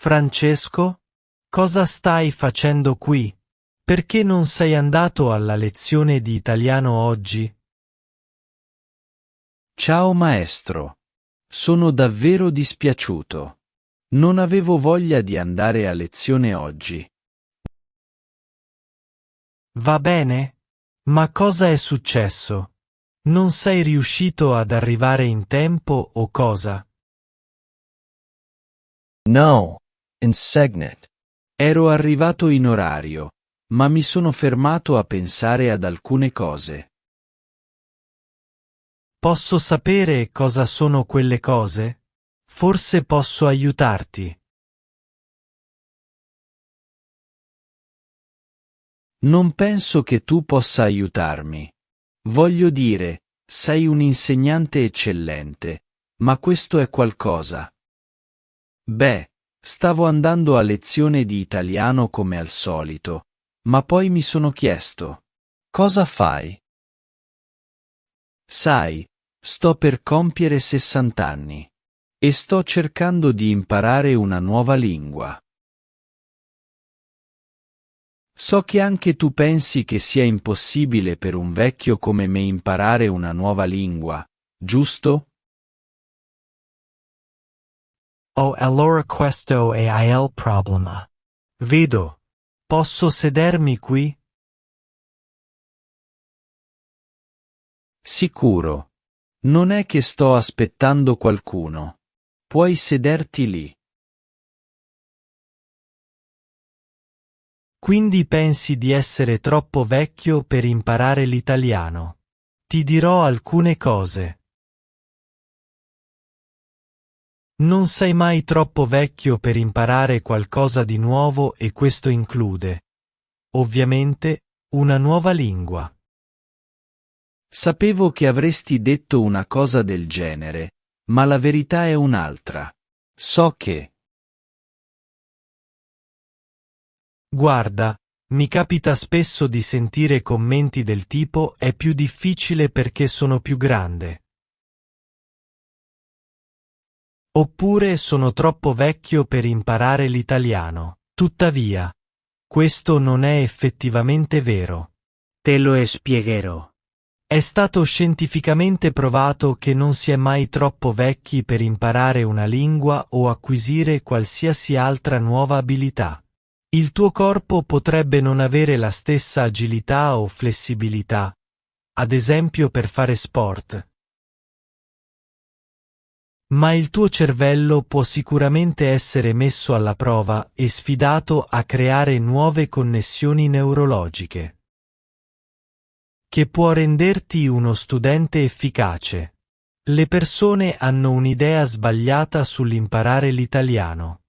Francesco? Cosa stai facendo qui? Perché non sei andato alla lezione di italiano oggi? Ciao maestro. Sono davvero dispiaciuto. Non avevo voglia di andare a lezione oggi. Va bene? Ma cosa è successo? Non sei riuscito ad arrivare in tempo o cosa? No, insignet. Ero arrivato in orario, ma mi sono fermato a pensare ad alcune cose. Posso sapere cosa sono quelle cose? Forse posso aiutarti. Non penso che tu possa aiutarmi. Voglio dire, sei un insegnante eccellente, ma questo è qualcosa. Beh, stavo andando a lezione di italiano come al solito, ma poi mi sono chiesto: Cosa fai? sai, sto per compiere 60 anni e sto cercando di imparare una nuova lingua. So che anche tu pensi che sia impossibile per un vecchio come me imparare una nuova lingua, giusto? Oh, allora questo è il problema. Vedo. Posso sedermi qui? Sicuro. Non è che sto aspettando qualcuno. Puoi sederti lì. Quindi pensi di essere troppo vecchio per imparare l'italiano. Ti dirò alcune cose. Non sei mai troppo vecchio per imparare qualcosa di nuovo e questo include, ovviamente, una nuova lingua. Sapevo che avresti detto una cosa del genere, ma la verità è un'altra. So che... Guarda, mi capita spesso di sentire commenti del tipo è più difficile perché sono più grande. Oppure sono troppo vecchio per imparare l'italiano. Tuttavia, questo non è effettivamente vero. Te lo spiegherò. È stato scientificamente provato che non si è mai troppo vecchi per imparare una lingua o acquisire qualsiasi altra nuova abilità. Il tuo corpo potrebbe non avere la stessa agilità o flessibilità, ad esempio per fare sport. Ma il tuo cervello può sicuramente essere messo alla prova e sfidato a creare nuove connessioni neurologiche, che può renderti uno studente efficace. Le persone hanno un'idea sbagliata sull'imparare l'italiano.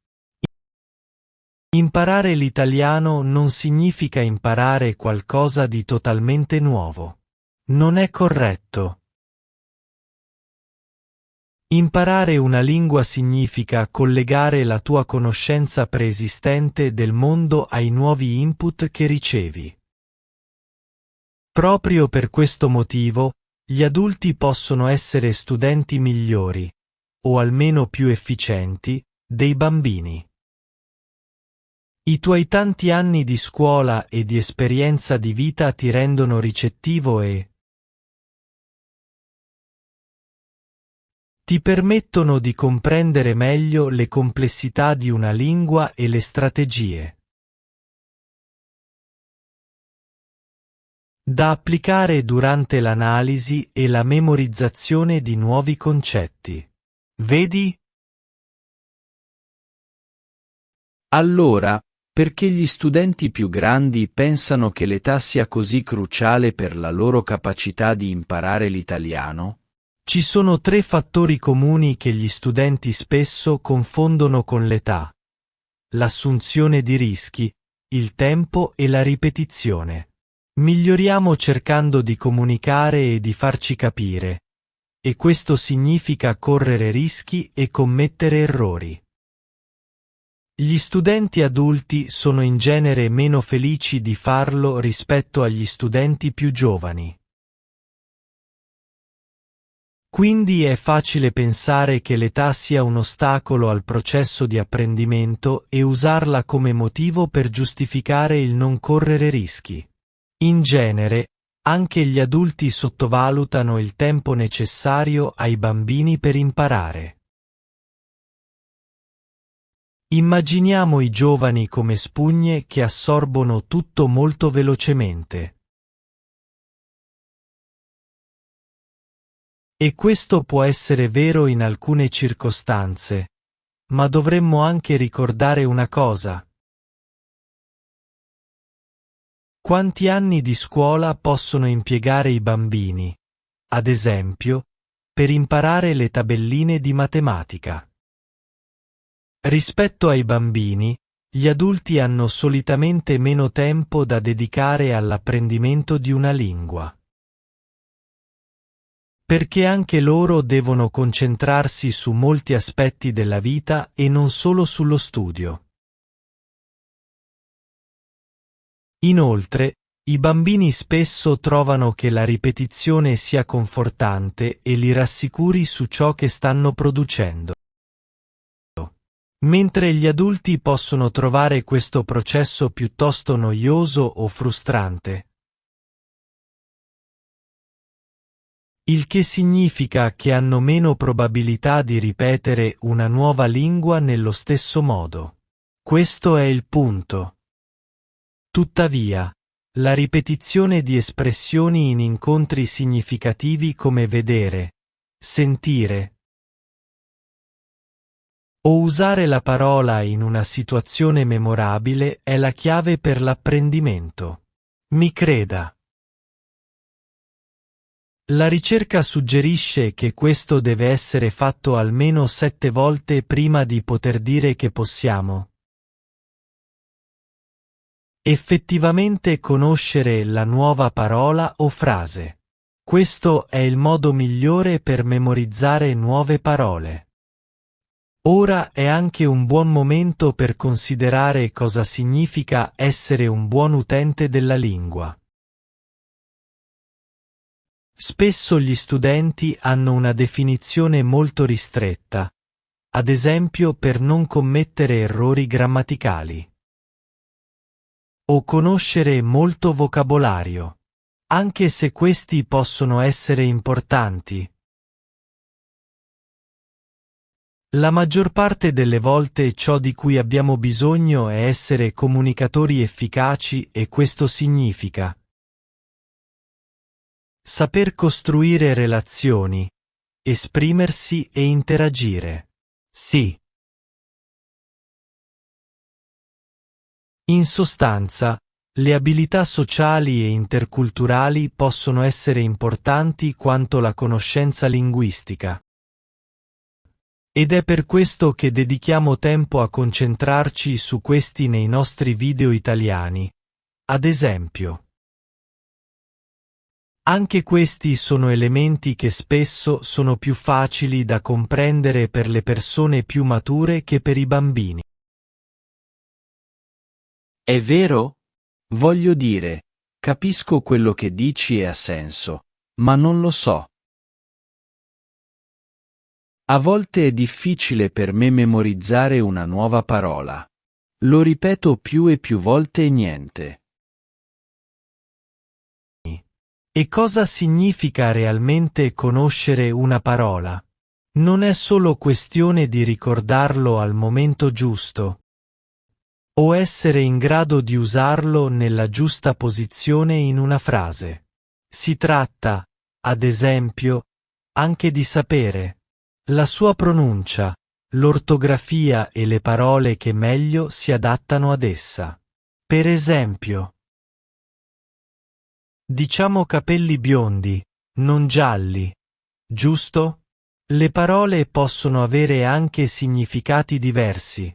Imparare l'italiano non significa imparare qualcosa di totalmente nuovo. Non è corretto. Imparare una lingua significa collegare la tua conoscenza preesistente del mondo ai nuovi input che ricevi. Proprio per questo motivo, gli adulti possono essere studenti migliori, o almeno più efficienti, dei bambini. I tuoi tanti anni di scuola e di esperienza di vita ti rendono ricettivo e ti permettono di comprendere meglio le complessità di una lingua e le strategie da applicare durante l'analisi e la memorizzazione di nuovi concetti. Vedi? Allora, perché gli studenti più grandi pensano che l'età sia così cruciale per la loro capacità di imparare l'italiano? Ci sono 3 fattori comuni che gli studenti spesso confondono con l'età: l'assunzione di rischi, il tempo e la ripetizione. Miglioriamo cercando di comunicare e di farci capire, e questo significa correre rischi e commettere errori. Gli studenti adulti sono in genere meno felici di farlo rispetto agli studenti più giovani. Quindi è facile pensare che l'età sia un ostacolo al processo di apprendimento e usarla come motivo per giustificare il non correre rischi. In genere, anche gli adulti sottovalutano il tempo necessario ai bambini per imparare. Immaginiamo i giovani come spugne che assorbono tutto molto velocemente. E questo può essere vero in alcune circostanze, ma dovremmo anche ricordare una cosa. Quanti anni di scuola possono impiegare i bambini, ad esempio, per imparare le tabelline di matematica? Rispetto ai bambini, gli adulti hanno solitamente meno tempo da dedicare all'apprendimento di una lingua. Perché anche loro devono concentrarsi su molti aspetti della vita e non solo sullo studio. Inoltre, i bambini spesso trovano che la ripetizione sia confortante e li rassicuri su ciò che stanno producendo. Mentre gli adulti possono trovare questo processo piuttosto noioso o frustrante. Il che significa che hanno meno probabilità di ripetere una nuova lingua nello stesso modo. Questo è il punto. Tuttavia, la ripetizione di espressioni in incontri significativi come vedere, sentire o usare la parola in una situazione memorabile è la chiave per l'apprendimento. Mi creda. La ricerca suggerisce che questo deve essere fatto almeno 7 volte prima di poter dire che possiamo effettivamente conoscere la nuova parola o frase. Questo è il modo migliore per memorizzare nuove parole. Ora è anche un buon momento per considerare cosa significa essere un buon utente della lingua. Spesso gli studenti hanno una definizione molto ristretta, ad esempio per non commettere errori grammaticali. O conoscere molto vocabolario, anche se questi possono essere importanti. La maggior parte delle volte ciò di cui abbiamo bisogno è essere comunicatori efficaci e questo significa saper costruire relazioni, esprimersi e interagire. Sì. In sostanza, le abilità sociali e interculturali possono essere importanti quanto la conoscenza linguistica. Ed è per questo che dedichiamo tempo a concentrarci su questi nei nostri video italiani. Ad esempio. Anche questi sono elementi che spesso sono più facili da comprendere per le persone più mature che per i bambini. È vero? Voglio dire, capisco quello che dici e ha senso, ma non lo so. A volte è difficile per me memorizzare una nuova parola. Lo ripeto più e più volte e niente. E cosa significa realmente conoscere una parola? Non è solo questione di ricordarlo al momento giusto, o essere in grado di usarlo nella giusta posizione in una frase. Si tratta, ad esempio, anche di sapere la sua pronuncia, l'ortografia e le parole che meglio si adattano ad essa. Per esempio, diciamo capelli biondi, non gialli, giusto? Le parole possono avere anche significati diversi.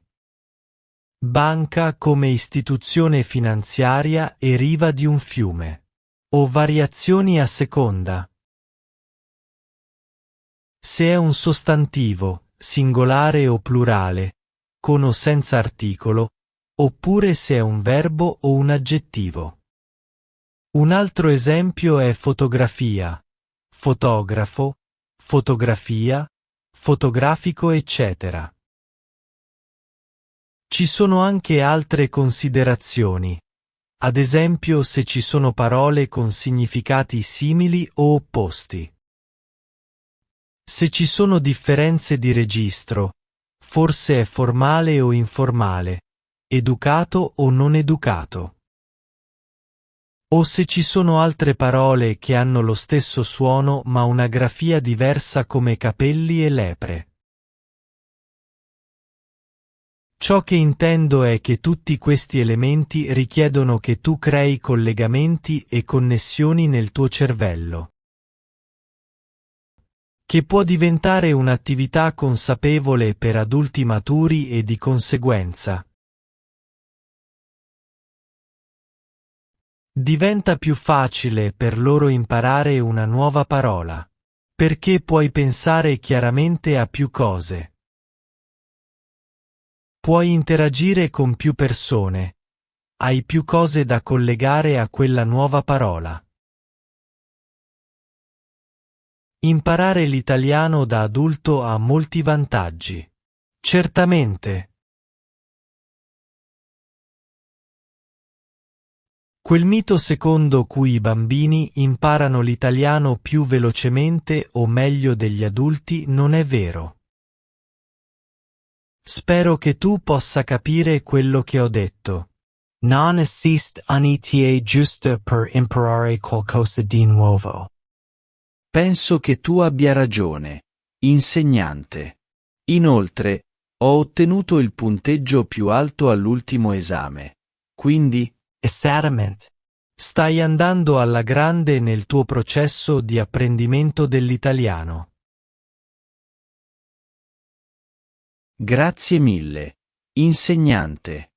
Banca come istituzione finanziaria e riva di un fiume. O variazioni a seconda. Se è un sostantivo, singolare o plurale, con o senza articolo, oppure se è un verbo o un aggettivo. Un altro esempio è fotografia, fotografo, fotografia, fotografico, eccetera. Ci sono anche altre considerazioni, ad esempio se ci sono parole con significati simili o opposti. Se ci sono differenze di registro, forse è formale o informale, educato o non educato. O se ci sono altre parole che hanno lo stesso suono ma una grafia diversa come capelli e lepre. Ciò che intendo è che tutti questi elementi richiedono che tu crei collegamenti e connessioni nel tuo cervello, che può diventare un'attività consapevole per adulti maturi e di conseguenza diventa più facile per loro imparare una nuova parola, perché puoi pensare chiaramente a più cose. Puoi interagire con più persone, hai più cose da collegare a quella nuova parola. Imparare l'italiano da adulto ha molti vantaggi. Certamente. Quel mito secondo cui i bambini imparano l'italiano più velocemente o meglio degli adulti non è vero. Spero che tu possa capire quello che ho detto. Non esiste un'età giusta per imparare qualcosa di nuovo. Penso che tu abbia ragione, insegnante. Inoltre, ho ottenuto il punteggio più alto all'ultimo esame, quindi Esattamente. Stai andando alla grande nel tuo processo di apprendimento dell'italiano. grazie mille, insegnante.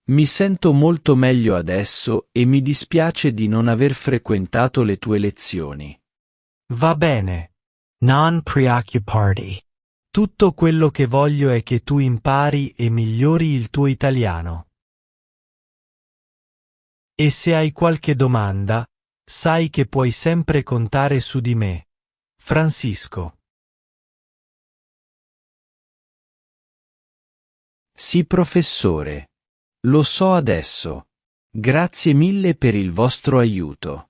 Mi sento molto meglio adesso e mi dispiace di non aver frequentato le tue lezioni. Va bene. Non preoccuparti. Tutto quello che voglio è che tu impari e migliori il tuo italiano. E se hai qualche domanda, sai che puoi sempre contare su di me. Francisco. Sì, professore. Lo so adesso. Grazie mille per il vostro aiuto.